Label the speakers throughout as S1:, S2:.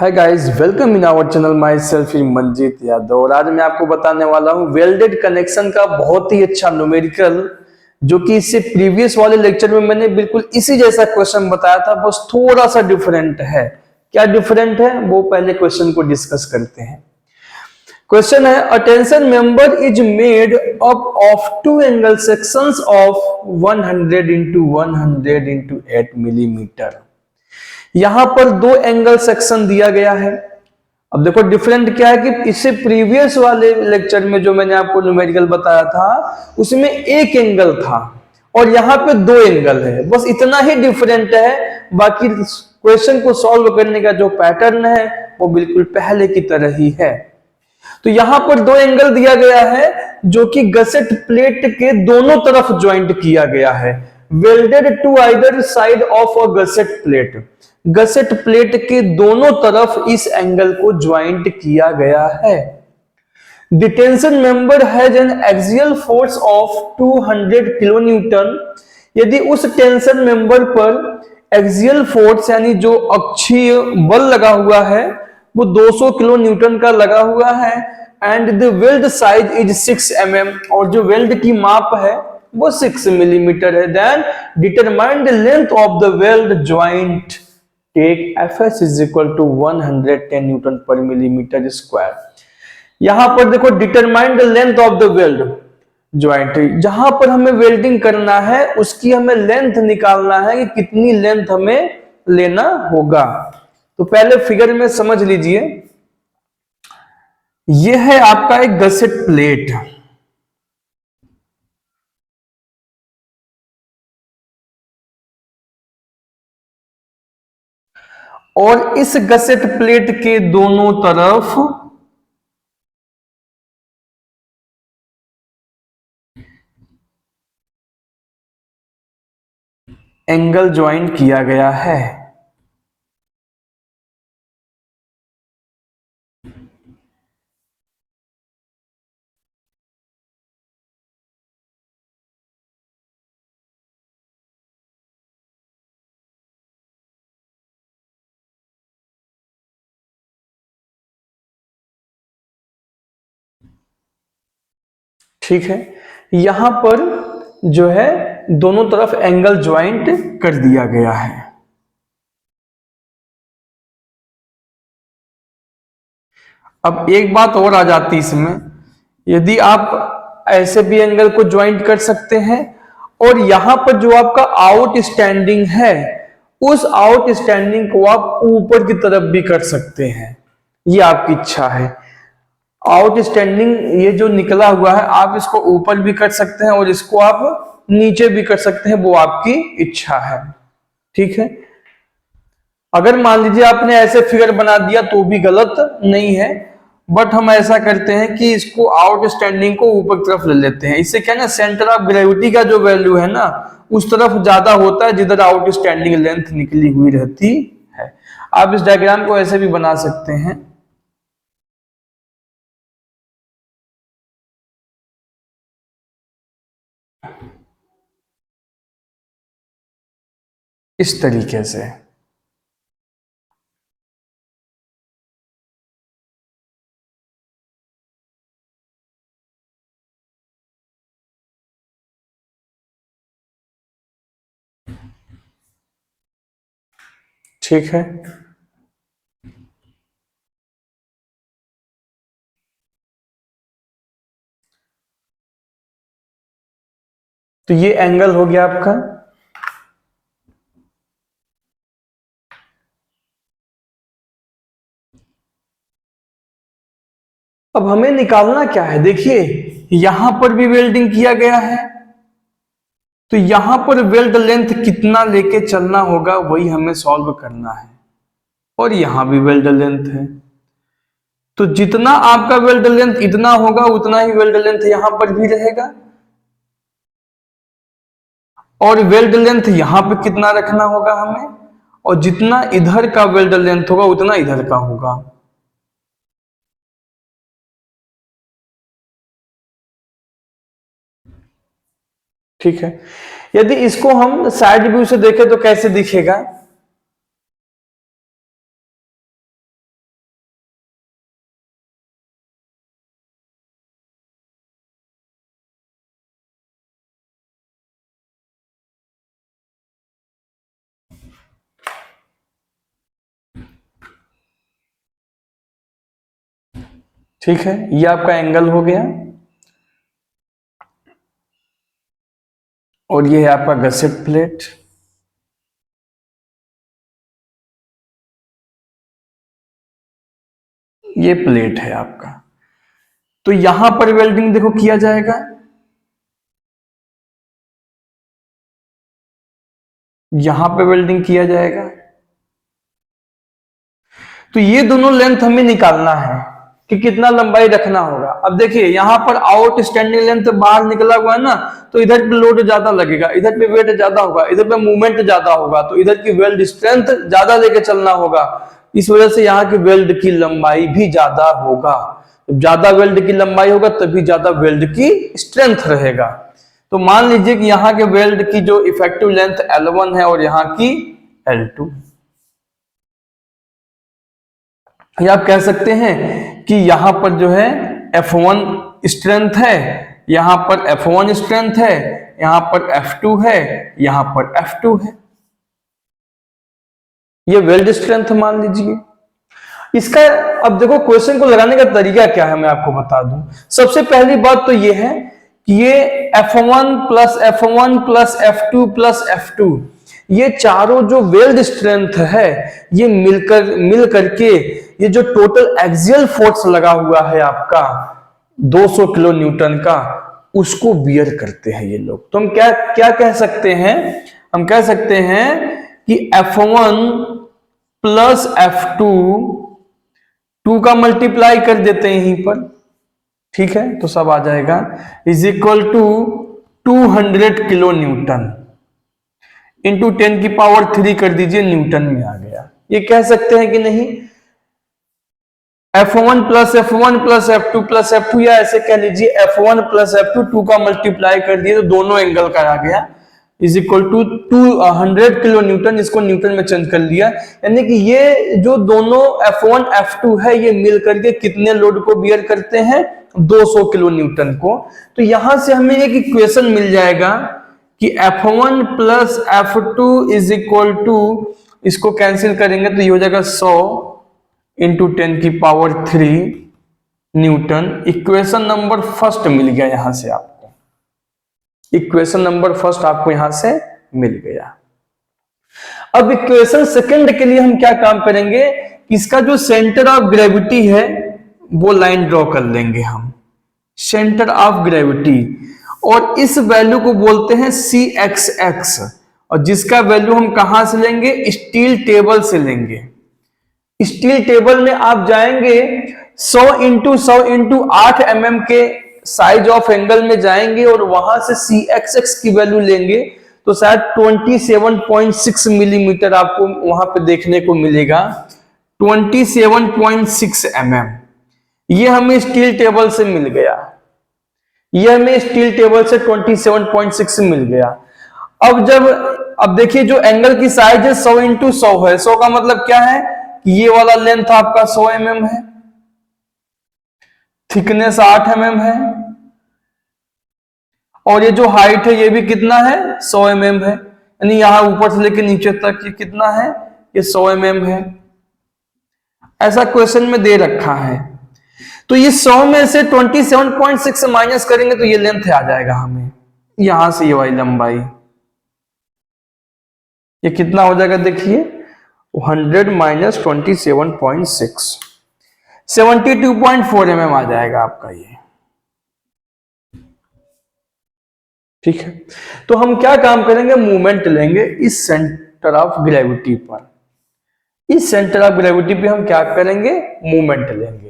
S1: Hi guys, welcome in our channel. My self in Manjeet Yadav. और आज मैं आपको बताने वाला हूँ वेल्डेड कनेक्शन का बहुत ही अच्छा न्यूमेरिकल, जो कि इससे प्रीवियस वाले लेक्चर में मैंने बिल्कुल इसी जैसा क्वेश्चन बताया था, बस थोड़ा सा डिफरेंट है। क्या डिफरेंट है वो पहले क्वेश्चन को डिस्कस करते हैं। क्वेश्चन है, a tension member is made up of two angle sections of 100 into 100 into 8 millimetre. यहां पर दो एंगल सेक्शन दिया गया है। अब देखो डिफरेंट क्या है कि इससे प्रीवियस वाले लेक्चर में जो मैंने आपको न्यूमेरिकल बताया था उसमें एक एंगल था और यहाँ पे दो एंगल है, बस इतना ही डिफरेंट है। बाकी क्वेश्चन को सॉल्व करने का जो पैटर्न है वो बिल्कुल पहले की तरह ही है। तो यहां पर दो एंगल दिया गया है जो कि गसेट प्लेट के दोनों तरफ ज्वाइंट किया गया है। Welded to either side of a gusset plate. Gusset plate के दोनों तरफ इस एंगल को ज्वाइंट किया गया है। The tension member has an axial force of 200 kilo Newton. यदि उस टेंशन मेंबर पर एक्सियल फोर्स यानी जो अक्षीय बल लगा हुआ है वो 200 किलो न्यूटन का लगा हुआ है, and the weld size is 6 mm, और जो वेल्ड की माप है वो 6 मिलीमीटर है, then determine the length of the weld joint. Take Fs is equal to 110 newton per millimetre square. यहां पर देखो determine the length of the weld joint, जहां पर हमें वेल्डिंग करना है उसकी हमें लेंथ निकालना है कि कितनी लेंथ हमें लेना होगा। तो पहले फिगर में समझ लीजिए, यह है आपका एक गसेट प्लेट। और इस गसेट प्लेट के दोनों तरफ एंगल ज्वाइन किया गया है। ठीक है, यहां पर जो है दोनों तरफ एंगल ज्वाइंट कर दिया गया है। अब एक बात और आ जाती इसमें, यदि आप ऐसे भी एंगल को ज्वाइंट कर सकते हैं और यहां पर जो आपका आउट स्टैंडिंग है उस आउट स्टैंडिंग को आप ऊपर की तरफ भी कर सकते हैं, ये आपकी इच्छा है। आउट स्टैंडिंग ये जो निकला हुआ है आप इसको ऊपर भी कर सकते हैं और इसको आप नीचे भी कर सकते हैं, वो आपकी इच्छा है। ठीक है, अगर मान लीजिए आपने ऐसे फिगर बना दिया तो भी गलत नहीं है, बट हम ऐसा करते हैं कि इसको आउट स्टैंडिंग को ऊपर की तरफ ले लेते हैं। इससे क्या ना, सेंटर ऑफ ग्रेविटी का जो वैल्यू है ना उस तरफ ज्यादा होता है जिधर आउट स्टैंडिंग लेंथ निकली हुई रहती है। आप इस डायग्राम को ऐसे भी बना सकते हैं, इस तरीके से। ठीक है, तो ये एंगल हो गया आपका। अब हमें निकालना क्या है, देखिए यहां पर भी वेल्डिंग किया गया है तो यहां पर वेल्ड लेंथ कितना लेके चलना होगा वही हमें सॉल्व करना है। और यहां भी वेल्ड लेंथ है तो जितना आपका वेल्ड लेंथ इतना होगा उतना ही वेल्ड लेंथ यहां पर भी रहेगा। और वेल्ड लेंथ यहां पे कितना रखना होगा हमें, और जितना इधर का वेल्ड लेंथ होगा उतना इधर का होगा। ठीक है, यदि इसको हम साइड व्यू से देखें तो कैसे दिखेगा, ठीक है, ये आपका एंगल हो गया और ये है आपका गसेट प्लेट। ये प्लेट है आपका। तो यहां पर वेल्डिंग देखो किया जाएगा, यहां पे वेल्डिंग किया जाएगा। तो ये दोनों लेंथ हमें निकालना है कि कितना लंबाई रखना होगा। अब देखिए यहां पर आउट स्टैंडिंग लेंथ बाहर निकला हुआ है ना, तो इधर पे लोड ज्यादा लगेगा, इधर पे वेट ज्यादा होगा, इधर पे मूवमेंट ज्यादा होगा, तो इधर की वेल्ड स्ट्रेंथ ज्यादा लेके चलना होगा। इस वजह से यहाँ की वेल्ड की लंबाई भी ज्यादा होगा। जब ज्यादा वेल्ड की लंबाई होगा तभी ज्यादा वेल्ड की स्ट्रेंथ रहेगा। तो मान लीजिए कि यहाँ के वेल्ड की जो इफेक्टिव लेंथ L1 है और यहाँ की L2। या आप कह सकते हैं कि यहां पर जो है F1 स्ट्रेंथ है, यहां पर F1 स्ट्रेंथ है, यहां पर F2 है, यहां पर F2 है। ये वेल्ड स्ट्रेंथ मान लीजिए। इसका अब देखो क्वेश्चन को लगाने का तरीका क्या है मैं आपको बता दूं। सबसे पहली बात तो ये है कि ये F1 plus F1 plus F2 plus F2, ये चारों जो वेल्ड स्ट्रेंथ है ये मिल करके ये जो टोटल एक्सियल फोर्स लगा हुआ है आपका 200 किलो न्यूटन का, उसको बियर करते हैं ये लोग। तो हम क्या क्या कह सकते हैं, हम कह सकते हैं कि F1 प्लस F2, 2 का मल्टीप्लाई कर देते हैं यहीं पर, ठीक है, तो सब आ जाएगा is equal to 200 kilo newton into 10 की पावर 3 कर दीजिए, न्यूटन में आ गया। ये कह सकते हैं कि नहीं, F1 plus F1 plus F2 plus F2, या ऐसे कह लीजिए F1 प्लस F2, 2 का मल्टीप्लाई कर दिए तो दोनों एंगल का आ गया, is equal to 200 kilo newton, इसको न्यूटन में चेंज कर लिया। यानी कि ये जो दोनों F1 F2 है ये मिल करके कितने लोड को बियर करते हैं, 200 किलो न्यूटन को। तो यहां से हमें एक इक्वेशन मिल जाएगा कि F1 plus F2 is equal to, इसको कैंसिल करेंगे तो ये हो जाएगा 100 इंटू 10 की power 3 newton. Equation number first मिल गया यहां से आपको, इक्वेशन नंबर फर्स्ट आपको यहां से मिल गया। अब इक्वेशन सेकंड के लिए हम क्या काम करेंगे, इसका जो सेंटर ऑफ ग्रेविटी है वो लाइन ड्रॉ कर लेंगे हम, सेंटर ऑफ ग्रेविटी, और इस वैल्यू को बोलते हैं CXX, और जिसका वैल्यू हम कहां से लेंगे, स्टील टेबल से लेंगे। स्टील टेबल में आप जाएंगे 100 इंटू 100 इंटू 8 mm के साइज ऑफ एंगल में जाएंगे और वहां से CXX की वैल्यू लेंगे तो शायद 27.6 मिलीमीटर आपको वहां पे देखने को मिलेगा, 27.6 mm। ये हमें स्टील टेबल से मिल गया, ये हमें स्टील टेबल से 27.6 मिल गया। अब देखिए जो एंगल की साइज है 100 इंटू 100 है, 100 का मतलब क्या है कि ये वाला लेंथ आपका 100 mm है, थिकनेस 8 mm है, और ये जो हाइट है ये भी कितना है, 100 mm है। यानी यहां ऊपर से लेकर नीचे तक ये कितना है, ये 100 mm है। ऐसा क्वेश्चन में दे रखा है। तो ये 100 में से 27.6 माइनस करेंगे तो ये लेंथ आ जाएगा हमें, यहां से ये वाली लंबाई, ये कितना हो जाएगा देखिए, 100 माइनस 27.6, 72.4 mm आ जाएगा आपका ये, ठीक है। तो हम क्या काम करेंगे, मूवमेंट लेंगे इस सेंटर ऑफ ग्रेविटी पर, इस सेंटर ऑफ ग्रेविटी पे हम क्या करेंगे, मूवमेंट लेंगे।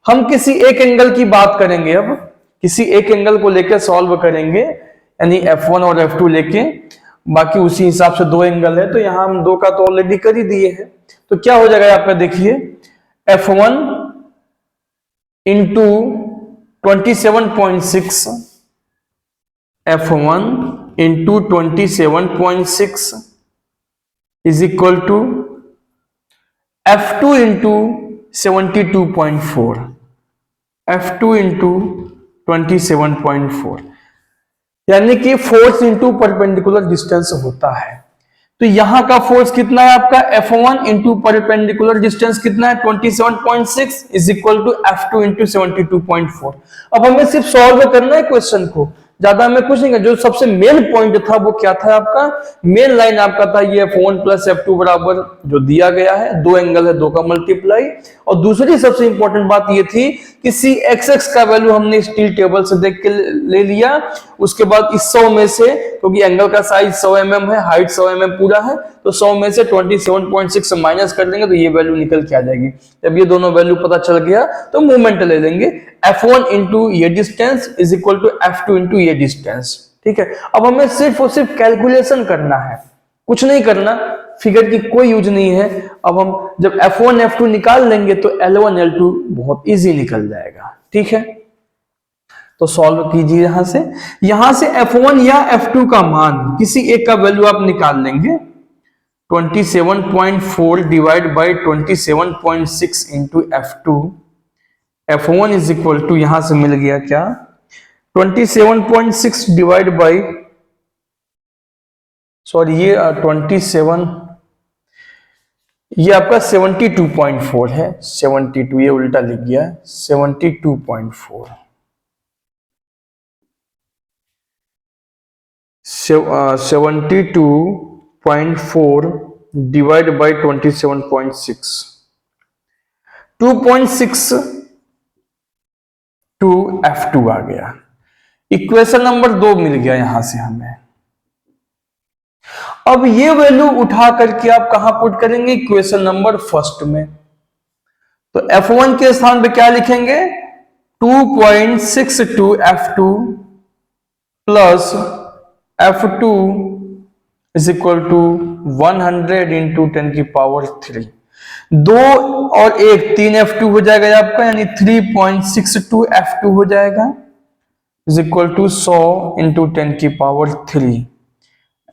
S1: हम किसी एक एंगल की बात करेंगे, अब किसी एक एंगल को लेकर सॉल्व करेंगे, यानी F1 और F2 लेके, बाकी उसी हिसाब से दो एंगल है तो यहां हम दो का तो ऑलरेडी कर ही दिए हैं। तो क्या हो जाएगा आपका देखिए, F1 into 27.6, F1 into 27.6 is equal to F2 into 72.4, F2 into 27.4, यानी कि फोर्स इंटू परपेंडिकुलर डिस्टेंस होता है। तो यहां का फोर्स कितना है आपका F1 इंटू परपेंडिकुलर डिस्टेंस कितना है 27.6 is equal to F2 into 72.4। अब हमें सिर्फ सॉल्व करना है क्वेश्चन को, ज्यादा हमें कुछ नहीं करना। जो सबसे मेन पॉइंट था वो क्या था आपका, मेन लाइन आपका था ये F1 प्लस F2 बराबर जो दिया गया है, दो एंगल है, दो का मल्टीप्लाई। और दूसरी सबसे इंपॉर्टेंट बात ये थी कि CXX का वैल्यू हमने स्टील टेबल से देख के ले लिया। उसके बाद इस 100 में से, क्योंकि एंगल का साइज 100 mm है, हाइट 100 mm पूरा है, तो 100 में से 27.6 माइनस कर देंगे तो ये वैल्यू निकल के आ जाएगी। जब ये दोनों वैल्यू पता चल गया तो मूवमेंट ले लेंगे, F1 इंटू ये distance is equal to F2 into ये डिस्टेंस। ठीक है, अब हमें सिर्फ और सिर्फ कैलकुलेशन करना है, कुछ नहीं करना, फिगर की कोई यूज नहीं है। अब हम जब F1 F2 निकाल लेंगे तो L1 L2 बहुत इजी निकल जाएगा। ठीक है, तो सॉल्व कीजिए यहां से F1 या F2 का मान किसी एक का वैल्यू आप निकाल लेंगे। 27.4 divide by 27.6 into F2, F1 is equal to यहां से मिल गया क्या 27.6 डिवाइड बाई, सॉरी ये 27, ये आपका 72.4 है, 72 ये उल्टा लिख गया 72.4, 72.4 डिवाइड बाई 27.6, 2.6 टू F2 आ गया। इक्वेशन नंबर 2 मिल गया यहां से हमें। अब ये वैल्यू उठा करके आप कहां पुट करेंगे, इक्वेशन नंबर फर्स्ट में। तो F1 के स्थान पे क्या लिखेंगे 2.62 F2 plus F2 is equal to 100 into 10 की पावर 3, 2 और 1 3 F2 हो जाएगा आपका, यानी 3.62 F2 हो जाएगा इज इक्वल टू 100 इंटू 10 की पावर 3।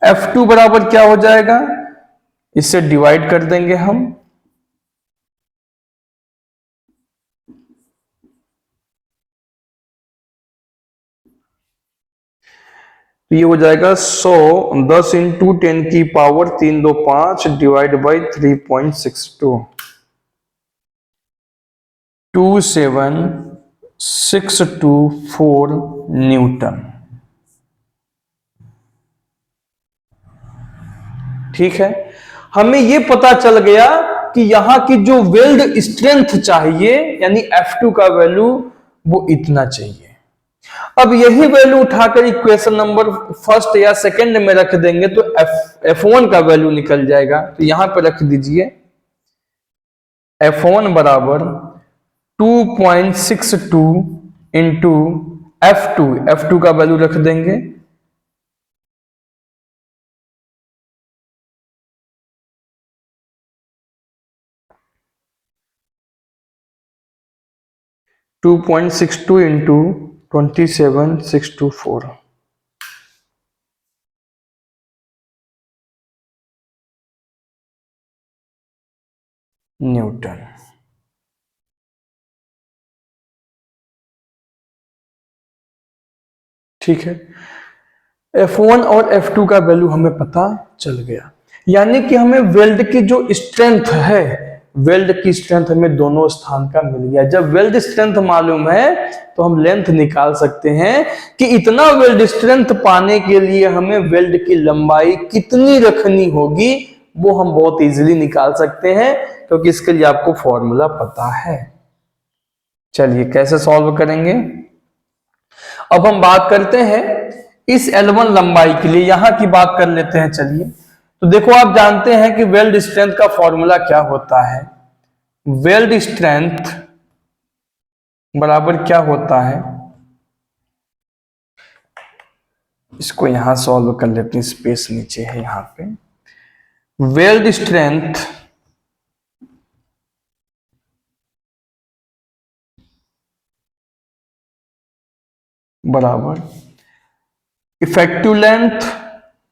S1: F2 बराबर क्या हो जाएगा, इससे डिवाइड कर देंगे हम, तो ये हो जाएगा 100 10 इंटू 10 की पावर 3 2 5 डिवाइड बाई 3.62, 27624 न्यूटन। ठीक है, हमें ये पता चल गया कि यहां की जो वेल्ड स्ट्रेंथ चाहिए यानी F2 का वैल्यू वो इतना चाहिए। अब यही वैल्यू उठाकर इक्वेशन नंबर फर्स्ट या सेकंड में रख देंगे तो F1 का वैल्यू निकल जाएगा। तो यहां पर रख दीजिए F1 बराबर 2.62 इंटू F2 का वैल्यू रख देंगे 2.62 इंटू 27624 न्यूटन। ठीक है, F1 और F2 का वैल्यू हमें पता चल गया, यानी कि हमें वेल्ड की जो स्ट्रेंथ है, वेल्ड की स्ट्रेंथ हमें दोनों स्थान का मिल गया। जब वेल्ड स्ट्रेंथ मालूम है तो हम लेंथ निकाल सकते हैं कि इतना वेल्ड स्ट्रेंथ पाने के लिए हमें वेल्ड की लंबाई कितनी रखनी होगी, वो हम बहुत इजीली निकाल सकते हैं क्योंकि इसके लिए आपको फॉर्मूला पता है। चलिए कैसे सॉल्व करेंगे, अब हम बात करते हैं इस L1 लंबाई के लिए, यहां की बात कर लेते हैं। चलिए, तो देखो आप जानते हैं कि वेल्ड स्ट्रेंथ का फॉर्मूला क्या होता है, वेल्ड स्ट्रेंथ बराबर क्या होता है, इसको यहां सॉल्व कर लेते हैं, स्पेस नीचे है यहां पे। वेल्ड स्ट्रेंथ बराबर effective length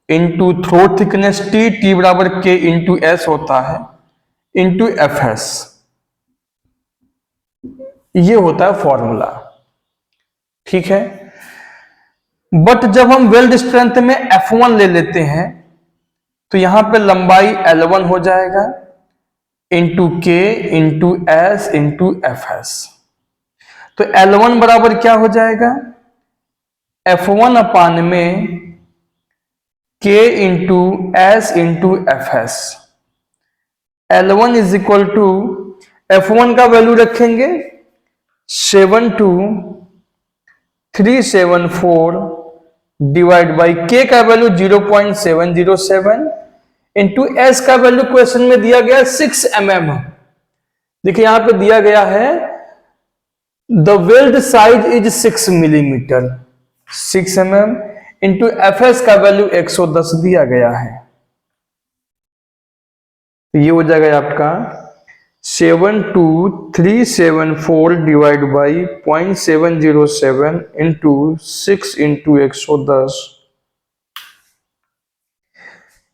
S1: into throat thickness T बराबर के इंटू एस होता है इंटू एफ एस, ये होता है फॉर्मूला। ठीक है, बट जब हम वेल्ड स्ट्रेंथ में F1 ले लेते हैं तो यहां पे लंबाई L1 हो जाएगा into K into S into F S. तो L1 बराबर क्या हो जाएगा, F1 अपान में K into S into F S. L1 is equal to F1 का वैल्यू रखेंगे 72374 डिवाइड बाई के का वैल्यू 0.707 इंटू एस का वैल्यू क्वेश्चन में दिया गया 6 mm। देखिए यहां पे दिया गया है the weld size is 6 millimetre, 6 mm into F S का वैल्यू 110 दिया गया है। ये हो जाएगा आपका 72374 divide by 0.707 into 6 into 110,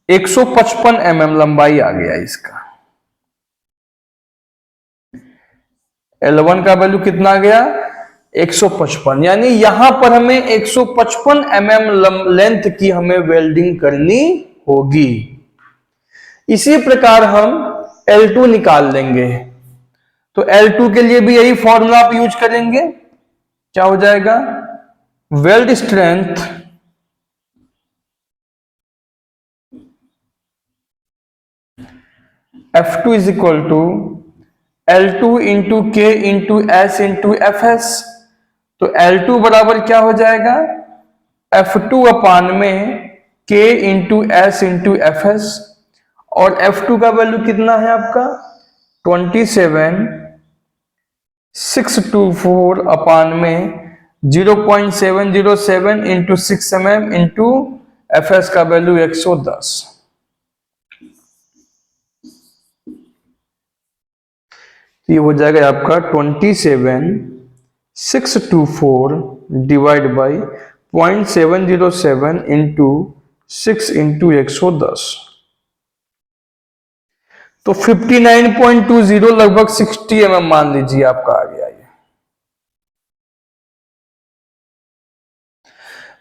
S1: 155 mm लंबाई आ गया इसका। L1 का वैल्यू कितना आ गया 155, यानी यहां पर हमें 155 mm लेंथ की हमें वेल्डिंग करनी होगी। इसी प्रकार हम L2 निकाल लेंगे, तो L2 के लिए भी यही फॉर्मूला आप यूज करेंगे। क्या हो जाएगा, weld strength F2 is equal to L2 into K into S into F S. तो L2 बराबर क्या हो जाएगा, F2 अपान में K into S into F S, और F2 का वैल्यू कितना है आपका 27624 अपान में 0.707 into 6 mm into F S का वैल्यू 110। ये हो जाएगा आपका 27624 डिवाइड बाई 0.707 इंटू 6 इंटू 110, तो 59.20 लगभग 60 mm मान लीजिए आपका आ गया ये।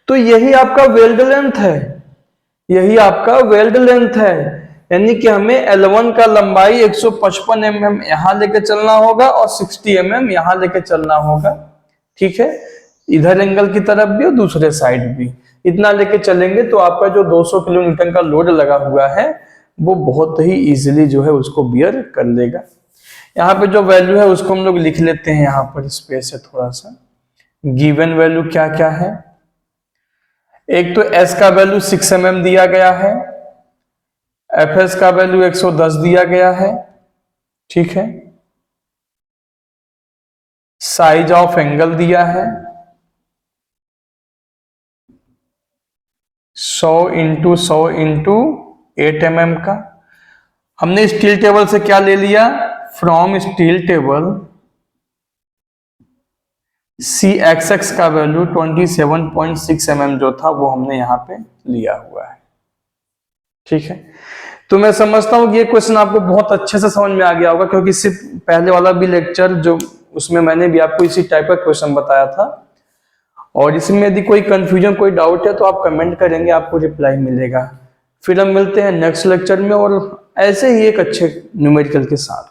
S1: तो यही आपका वेल्ड लेंथ है, यही आपका वेल्ड लेंथ है, यानी कि हमें L1 का लंबाई 155 mm यहां लेके चलना होगा और 60 mm यहां लेके चलना होगा। ठीक है, इधर एंगल की तरफ भी और दूसरे साइड भी इतना लेके चलेंगे तो आपका जो 200 किलोन्यूटन का लोड लगा हुआ है वो बहुत ही इजीली जो है उसको बियर कर लेगा। यहाँ पे जो वैल्यू है उसको हम लोग लिख लेते हैं, यहाँ पर स्पेस है थोड़ा सा। गिवन वैल्यू क्या क्या है, एक तो S का वैल्यू 6 mm दिया गया है, FS का वैल्यू 110 दिया गया है। ठीक है, साइज ऑफ एंगल दिया है 100 इंटू 100 इंटू 8 mm का। हमने स्टील टेबल से क्या ले लिया, फ्रॉम स्टील टेबल CXX का वैल्यू 27.6 mm जो था वो हमने यहाँ पे लिया हुआ है। ठीक है, तो मैं समझता हूँ कि ये क्वेश्चन आपको बहुत अच्छे से समझ में आ गया होगा, क्योंकि इससे पहले वाला भी लेक्चर जो उसमें मैंने भी आपको इसी टाइप का क्वेश्चन बताया था। और इसमें यदि कोई कंफ्यूजन कोई डाउट है तो आप कमेंट करेंगे, आपको रिप्लाई मिलेगा। फिर हम मिलते हैं नेक्स्ट लेक्चर में और ऐसे ही एक अच्छे न्यूमेरिकल के साथ।